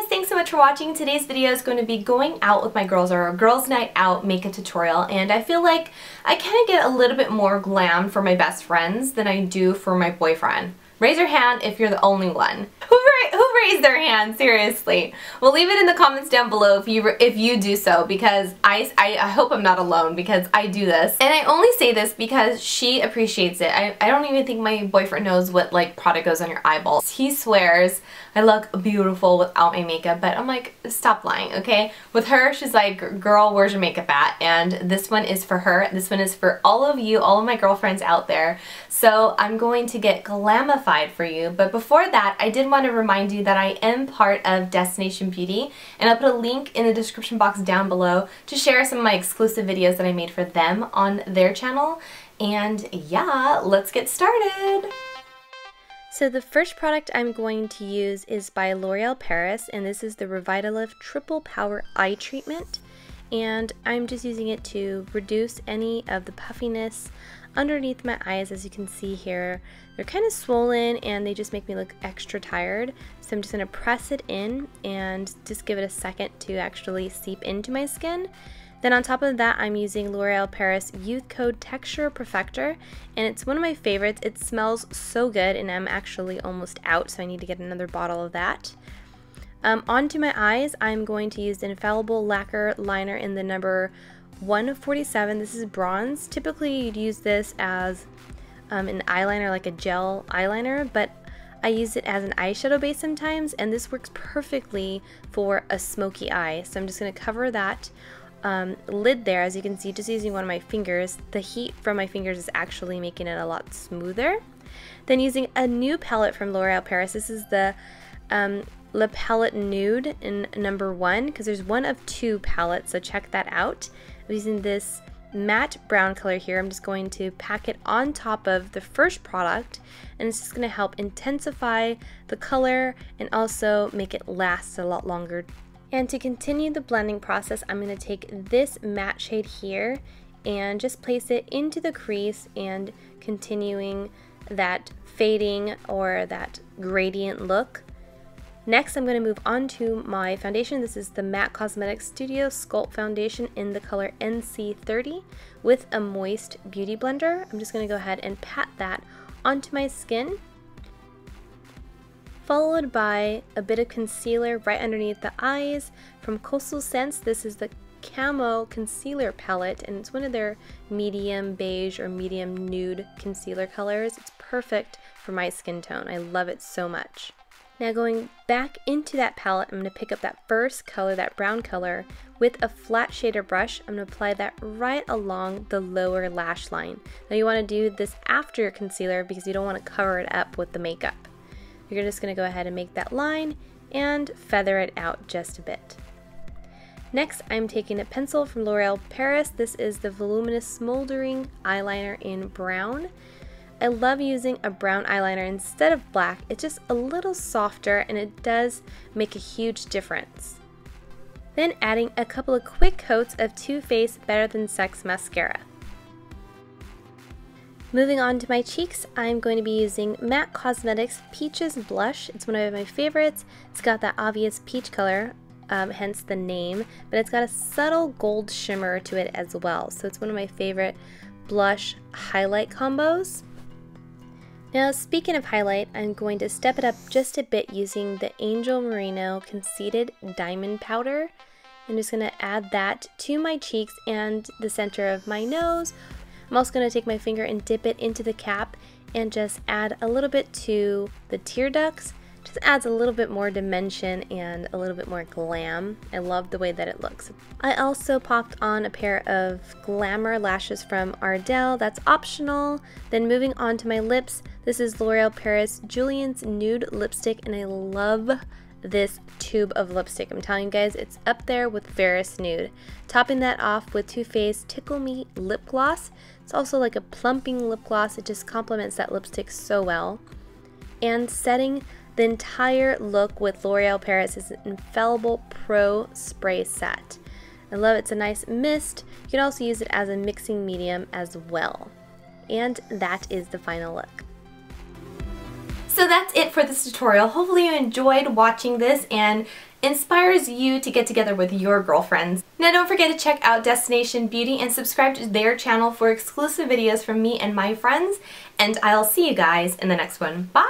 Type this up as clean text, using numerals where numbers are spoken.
guys, thanks so much for watching. Today's video is going to be going out with my girls, or a girls night out makeup tutorial, and I feel like I kind of get a little bit more glam for my best friends than I do for my boyfriend. Raise your hand if you're the only one. Who raised their hand? Seriously. Well, leave it in the comments down below if you do so, because I hope I'm not alone, because I do this. And I only say this because she appreciates it. I don't even think my boyfriend knows what like product goes on your eyeballs. He swears I look beautiful without my makeup, but I'm like, stop lying, okay? With her, she's like, girl, where's your makeup at? And this one is for her. This one is for all of you, all of my girlfriends out there. So I'm going to get glamified for you. But before that, I did want to remind you that I am part of Destination Beauty, and I'll put a link in the description box down below to share some of my exclusive videos that I made for them on their channel. And yeah, let's get started. So the first product I'm going to use is by L'Oreal Paris, and this is the REVITALIFT Triple Power Eye Treatment. And I'm just using it to reduce any of the puffiness underneath my eyes. As you can see here, they're kind of swollen and they just make me look extra tired. So I'm just going to press it in and just give it a second to actually seep into my skin. Then on top of that, I'm using L'Oreal Paris Youth Code Texture Perfector, and it's one of my favorites. It smells so good, and I'm actually almost out, so I need to get another bottle of that. Onto my eyes, I'm going to use the Infallible Lacquer Liner in the number 147. This is bronze. Typically, you'd use this as an eyeliner, like a gel eyeliner, but I use it as an eyeshadow base sometimes, and this works perfectly for a smoky eye. So I'm just going to cover that lid there. As you can see, just using one of my fingers, the heat from my fingers is actually making it a lot smoother. Then using a new palette from L'Oreal Paris, this is the Le Palette Nude in number 1, because there's one of 2 palettes, so check that out. I'm using this matte brown color here. I'm just going to pack it on top of the first product, and it's just going to help intensify the color and also make it last a lot longer. And to continue the blending process, I'm going to take this matte shade here and just place it into the crease and continuing that fading or that gradient look. Next, I'm going to move on to my foundation. This is the MAC Cosmetics Studio Sculpt Foundation in the color NC30 with a moist beauty blender. I'm just going to go ahead and pat that onto my skin, followed by a bit of concealer right underneath the eyes from Coastal Scents. This is the CAMO concealer palette, and it's one of their medium beige or medium nude concealer colors. It's perfect for my skin tone. I love it so much. Now going back into that palette, I'm going to pick up that first color, that brown color, with a flat shader brush. I'm going to apply that right along the lower lash line. Now you want to do this after your concealer because you don't want to cover it up with the makeup. You're just going to go ahead and make that line and feather it out just a bit. Next, I'm taking a pencil from L'Oreal Paris. This is the Voluminous Smoldering Eyeliner in brown. I love using a brown eyeliner instead of black. It's just a little softer and it does make a huge difference. Then adding a couple of quick coats of Too Faced Better Than Sex mascara. Moving on to my cheeks, I'm going to be using MAC Cosmetics Peaches Blush. It's one of my favorites. It's got that obvious peach color, hence the name, but it's got a subtle gold shimmer to it as well. So it's one of my favorite blush highlight combos. Now speaking of highlight, I'm going to step it up just a bit using the Angel Merino Conceited Diamond Powder. I'm just going to add that to my cheeks and the center of my nose. I'm also going to take my finger and dip it into the cap and just add a little bit to the tear ducts. Just adds a little bit more dimension and a little bit more glam. I love the way that it looks. I also popped on a pair of Glamour lashes from Ardell. That's optional. Then moving on to my lips, this is L'Oreal Paris Julianne's Nude Lipstick, and I love this tube of lipstick. I'm telling you guys, it's up there with Ferris Nude. Topping that off with Too Faced Tickle Me Lip Gloss. It's also like a plumping lip gloss. It just complements that lipstick so well. And setting the entire look with L'Oreal Paris' Infallible Pro Spray Set. I love it. It's a nice mist. You can also use it as a mixing medium as well. And that is the final look. So that's it for this tutorial. Hopefully you enjoyed watching this, and inspires you to get together with your girlfriends. Now don't forget to check out Destination Beauty and subscribe to their channel for exclusive videos from me and my friends, and I'll see you guys in the next one. Bye!